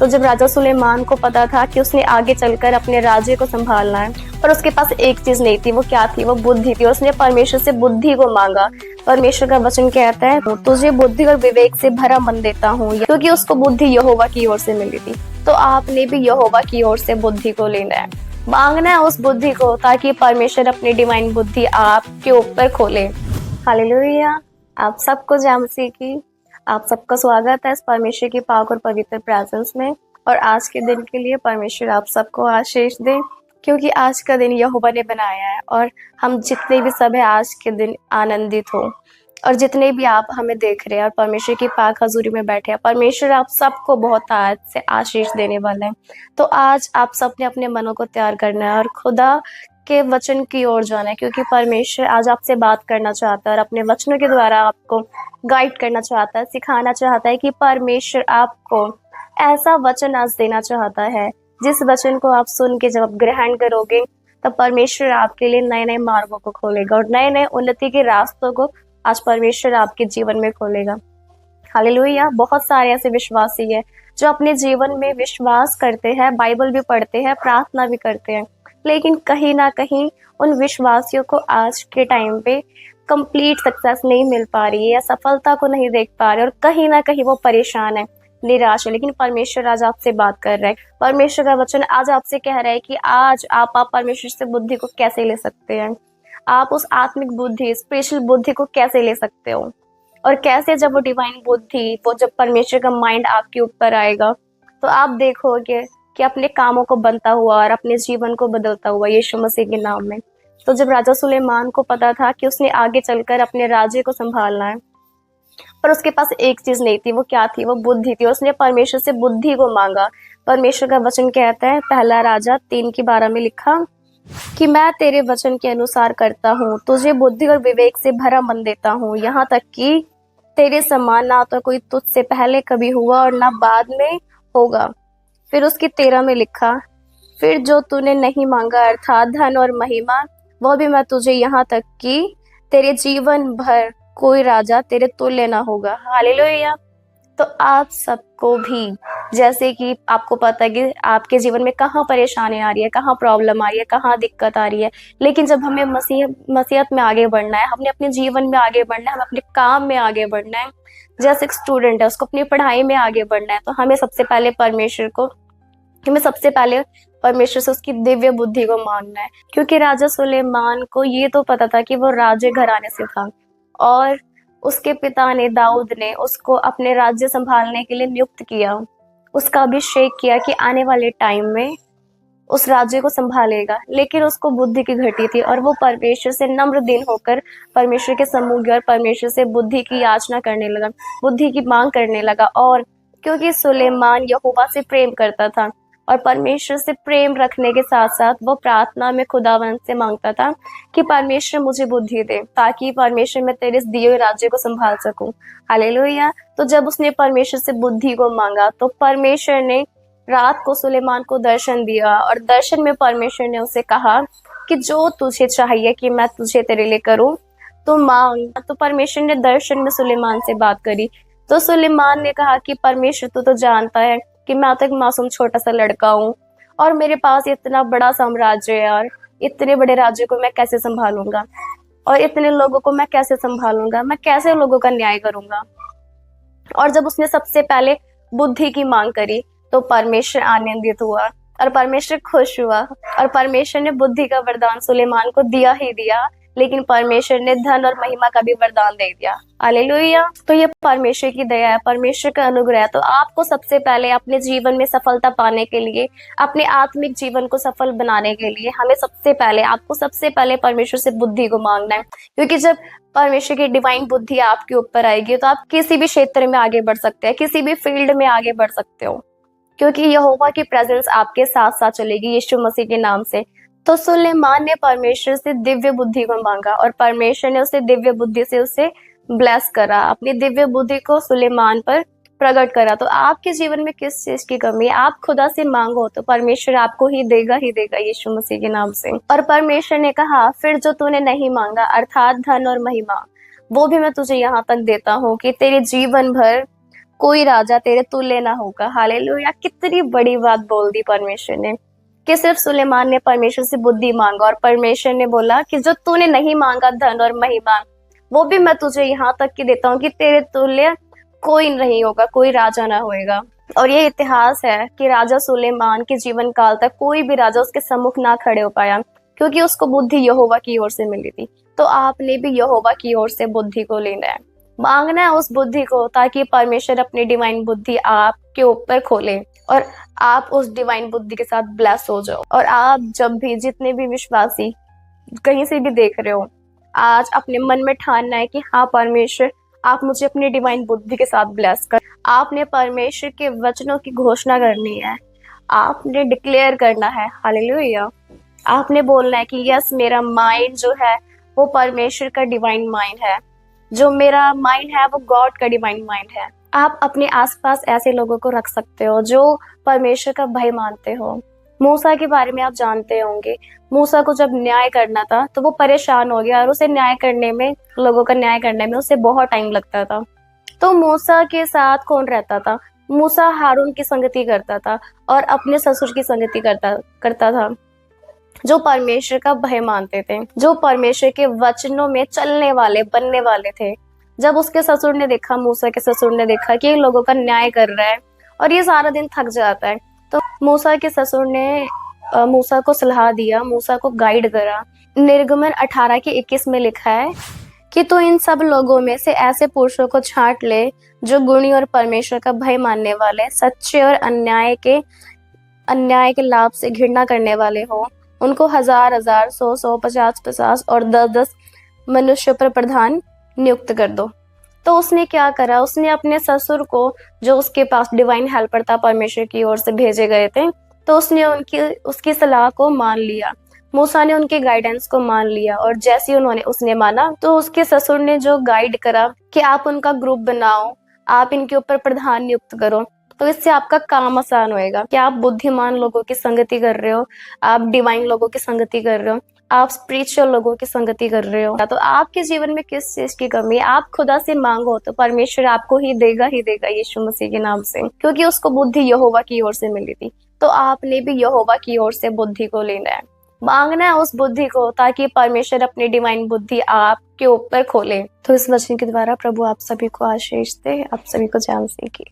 तो जब राजा सुलेमान को पता था कि उसने आगे चलकर अपने राज्य को संभालना है, पर उसके पास एक चीज नहीं थी, वो क्या थी? वो बुद्धि थी। उसने परमेश्वर से बुद्धि को मांगा। परमेश्वर का वचन कहता है, तुझे बुद्धि और विवेक से भरा मन देता हूँ, क्योंकि उसको बुद्धि यहोवा की ओर से मिली थी। तो आपने भी यहोवा की ओर से बुद्धि को लेना है, मांगना है उस बुद्धि को, ताकि परमेश्वर अपनी डिवाइन बुद्धि आपके ऊपर खोले। हालेलुया। आप सबको जय मसीह की, आप सबका स्वागत है इस परमेश्वर की पाक और पवित्र प्रेजेंस में। और आज के दिन के लिए परमेश्वर आप सबको आशीष दे, क्योंकि आज का दिन यहोवा ने बनाया है। और हम जितने भी सब है आज के दिन आनंदित हो, और जितने भी आप हमें देख रहे हैं और परमेश्वर की पाक हजूरी में बैठे हैं, परमेश्वर आप सबको बहुत आज से आशीष देने वाला है। तो आज आप सबने अपने मनों को तैयार करना है और खुदा के वचन की ओर जाना है, क्योंकि परमेश्वर आज आपसे बात करना चाहता है और अपने वचनों के द्वारा आपको गाइड करना चाहता है, सिखाना चाहता है कि परमेश्वर आपको ऐसा वचन आज देना चाहता है, जिस वचन को आप सुन के जब आप ग्रहण करोगे, तब परमेश्वर आपके लिए नए नए मार्गों को खोलेगा और नए नए उन्नति के रास्तों को आज परमेश्वर आपके जीवन में खोलेगा। हालेलुया। बहुत सारे ऐसे विश्वासी है जो अपने जीवन में विश्वास करते हैं, बाइबल भी पढ़ते हैं, प्रार्थना भी करते हैं, लेकिन कहीं ना कहीं उन विश्वासियों को आज के टाइम पे कंप्लीट सक्सेस नहीं मिल पा रही है या सफलता को नहीं देख पा रहे, और कहीं ना कहीं वो परेशान है, निराश है। लेकिन परमेश्वर आज आपसे बात कर रहा है, परमेश्वर का वचन आज आपसे कह रहा है कि आज आप परमेश्वर से बुद्धि को कैसे ले सकते हैं, आप उस आत्मिक बुद्धि, स्पिरिचुअल बुद्धि को कैसे ले सकते हो, और कैसे जब वो डिवाइन बुद्धि, वो जब परमेश्वर का माइंड आपके ऊपर आएगा, तो आप देखोगे कि अपने कामों को बनता हुआ और अपने जीवन को बदलता हुआ यीशु मसीह के नाम में। तो जब राजा सुलेमान को पता था कि उसने आगे चलकर अपने राज्य को संभालना है, पर उसके पास एक चीज नहीं थी, वो क्या थी? वो बुद्धि थी। उसने परमेश्वर से बुद्धि को मांगा। परमेश्वर का वचन कहता है, पहला राजा 3:12 में लिखा कि मैं तेरे वचन के अनुसार करता हूँ, तुझे बुद्धि और विवेक से भरा मन देता हूँ, यहाँ तक कि तेरे समान ना तो कोई तुझसे पहले कभी हुआ और ना बाद में होगा। फिर उसकी 13 में लिखा, फिर जो तूने नहीं मांगा अर्थात धन और महिमा, वह भी मैं तुझे, यहाँ तक कि तेरे जीवन भर कोई राजा तेरे तुल्य ना होगा। हालेलुया। तो आप सबको भी, जैसे कि आपको पता है कि आपके जीवन में कहाँ परेशानी आ रही है, कहाँ प्रॉब्लम आ रही है, कहाँ दिक्कत आ रही है, लेकिन जब हमें मसीहत में आगे बढ़ना है, हमने अपने जीवन में आगे बढ़ना है, हमें अपने काम में आगे बढ़ना है, जैसे एक स्टूडेंट है उसको अपनी पढ़ाई में आगे बढ़ना है, तो हमें सबसे पहले परमेश्वर से उसकी दिव्य बुद्धि को मांगना है। क्योंकि राजा सुलेमान को ये तो पता था कि वो राज्य घराने से था, और उसके पिता ने, दाऊद ने, उसको अपने राज्य संभालने के लिए नियुक्त किया, उसका अभिषेक किया कि आने वाले टाइम में उस राज्य को संभालेगा। लेकिन उसको बुद्धि की घटी थी, और वो परमेश्वर से नम्र दिन होकर परमेश्वर के सम्मुख गया और परमेश्वर से बुद्धि की याचना करने लगा, बुद्धि की मांग करने लगा। और क्योंकि सुलेमान यहोवा से प्रेम करता था, और परमेश्वर से प्रेम रखने के साथ साथ वो प्रार्थना में खुदावंद से मांगता था कि परमेश्वर मुझे बुद्धि दे, ताकि परमेश्वर मैं तेरे दिए हुए राज्य को संभाल सकूं। हालेलुया। तो जब उसने परमेश्वर से बुद्धि को मांगा, तो परमेश्वर ने रात को सुलेमान को दर्शन दिया, और दर्शन में परमेश्वर ने उसे कहा कि जो तुझे चाहिए कि मैं तुझे तेरे लिए करूं, तो मांग। तो परमेश्वर ने दर्शन में सुलेमान से बात करी। तो सुलेमान ने कहा कि परमेश्वर तू तो जानता है कि मैं तो एक मासूम छोटा सा लड़का हूँ, और मेरे पास इतना बड़ा साम्राज्य है, और इतने बड़े राज्य को मैं कैसे संभालूंगा, और इतने लोगों को मैं कैसे संभालूंगा, मैं कैसे लोगों का न्याय करूंगा। और जब उसने सबसे पहले बुद्धि की मांग करी, तो परमेश्वर आनंदित हुआ और परमेश्वर खुश हुआ, और परमेश्वर ने बुद्धि का वरदान सुलेमान को दिया ही दिया, लेकिन परमेश्वर ने धन और महिमा का भी वरदान दे दिया। हालेलुया। तो ये परमेश्वर की दया है, परमेश्वर का अनुग्रह है। तो आपको सबसे पहले अपने जीवन में सफलता पाने के लिए, अपने आत्मिक जीवन को सफल बनाने के लिए, आपको सबसे पहले परमेश्वर से बुद्धि को मांगना है। क्योंकि जब परमेश्वर की डिवाइन बुद्धि आपके ऊपर आएगी, तो आप किसी भी क्षेत्र में आगे बढ़ सकते हैं, किसी भी फील्ड में आगे बढ़ सकते हो, क्योंकि यहोवा की प्रेजेंस आपके साथ साथ चलेगी यीशु मसीह के नाम से। तो सुलेमान ने परमेश्वर से दिव्य बुद्धि को मांगा, और परमेश्वर ने उसे दिव्य बुद्धि से उसे ब्लेस करा, अपनी दिव्य बुद्धि को सुलेमान पर प्रकट करा। तो आपके जीवन में किस चीज की कमी है, आप खुदा से मांगो तो परमेश्वर आपको ही देगा यीशु मसीह के नाम से। और परमेश्वर ने कहा, फिर जो तूने नहीं मांगा अर्थात धन और महिमा, वो भी मैं तुझे यहाँ तक देता हूँ कि तेरे जीवन भर कोई राजा तेरे तुल्य ना होगा। हालेलुया! कितनी बड़ी बात बोल दी परमेश्वर ने कि सिर्फ सुलेमान ने परमेश्वर से बुद्धि मांगा और परमेश्वर ने बोला कि जो तूने नहीं मांगा धन और महिमा, वो भी मैं तुझे यहाँ तक कि देता हूँ कि तेरे तुल्य कोई नहीं होगा, कोई राजा ना होएगा। और ये इतिहास है कि राजा सुलेमान के जीवन काल तक कोई भी राजा उसके सम्मुख ना खड़े हो पाया, क्योंकि उसको बुद्धि यहोवा की ओर से मिली थी। तो आपने भी यहोवा की ओर से बुद्धि को लेना है, मांगना है उस बुद्धि को, ताकि परमेश्वर अपनी डिवाइन बुद्धि आपके ऊपर खोले और आप उस डिवाइन बुद्धि के साथ ब्लेस हो जाओ। और आप जब भी, जितने भी विश्वासी कहीं से भी देख रहे हो, आज अपने मन में ठानना है कि हाँ परमेश्वर, आप मुझे अपनी डिवाइन बुद्धि के साथ ब्लेस कर। आपने परमेश्वर के वचनों की घोषणा करनी है, आपने डिक्लेयर करना है। हालेलुया! आपने बोलना है कि यस, मेरा माइंड जो है वो परमेश्वर का डिवाइन माइंड है, जो मेरा माइंड है वो गॉड का डिवाइन माइंड है। आप अपने आसपास ऐसे लोगों को रख सकते हो जो परमेश्वर का भय मानते हो। मूसा के बारे में आप जानते होंगे, मूसा को जब न्याय करना था तो वो परेशान हो गया और उसे न्याय करने में, लोगों का न्याय करने में उसे बहुत टाइम लगता था। तो मूसा के साथ कौन रहता था? मूसा हारून की संगति करता था और अपने ससुर की संगति करता था, जो परमेश्वर का भय मानते थे, जो परमेश्वर के वचनों में चलने वाले, बनने वाले थे। जब उसके ससुर ने देखा, मूसा के ससुर ने देखा कि इन लोगों का न्याय कर रहा है और ये सारा दिन थक जाता है, तो मूसा के ससुर ने मूसा को सलाह दिया, मूसा को गाइड करा। निर्गमन 18:21 में लिखा है कि तू इन सब लोगों में से ऐसे पुरुषों को छांट ले जो गुणी और परमेश्वर का भय मानने वाले, सच्चे और अन्याय के लाभ से घृणा करने वाले हो। उनको 1000-1000, 100-100, 50-50 और 10-10 मनुष्यों पर प्रधान नियुक्त कर दो। तो उसने क्या करा? उसने अपने ससुर को, जो उसके पास डिवाइन हेल्पर था, परमेश्वर की ओर से भेजे गए थे, तो उसने उसकी सलाह को मान लिया। मूसा ने उनके गाइडेंस को मान लिया और जैसे उसने माना, तो उसके ससुर ने जो गाइड करा कि आप उनका ग्रुप बनाओ, आप इनके ऊपर प्रधान नियुक्त करो, तो इससे आपका काम आसान होएगा कि आप बुद्धिमान लोगों की संगति कर रहे हो, आप डिवाइन लोगों की संगति कर रहे हो, आप स्पिरिचुअल लोगों की संगति कर रहे हो। तो आपके जीवन में किस चीज की कमी है? आप खुदा से मांगो तो परमेश्वर आपको ही देगा यीशु मसीह के नाम से, क्योंकि उसको बुद्धि यहोवा की ओर से मिली थी। तो आपने भी यहोवा की ओर से बुद्धि को लेना है, मांगना है उस बुद्धि को, ताकि परमेश्वर अपनी डिवाइन बुद्धि आपके ऊपर खोले। तो इस वचन के द्वारा प्रभु आप सभी को आशीष दे, आप सभी को जान सीखे।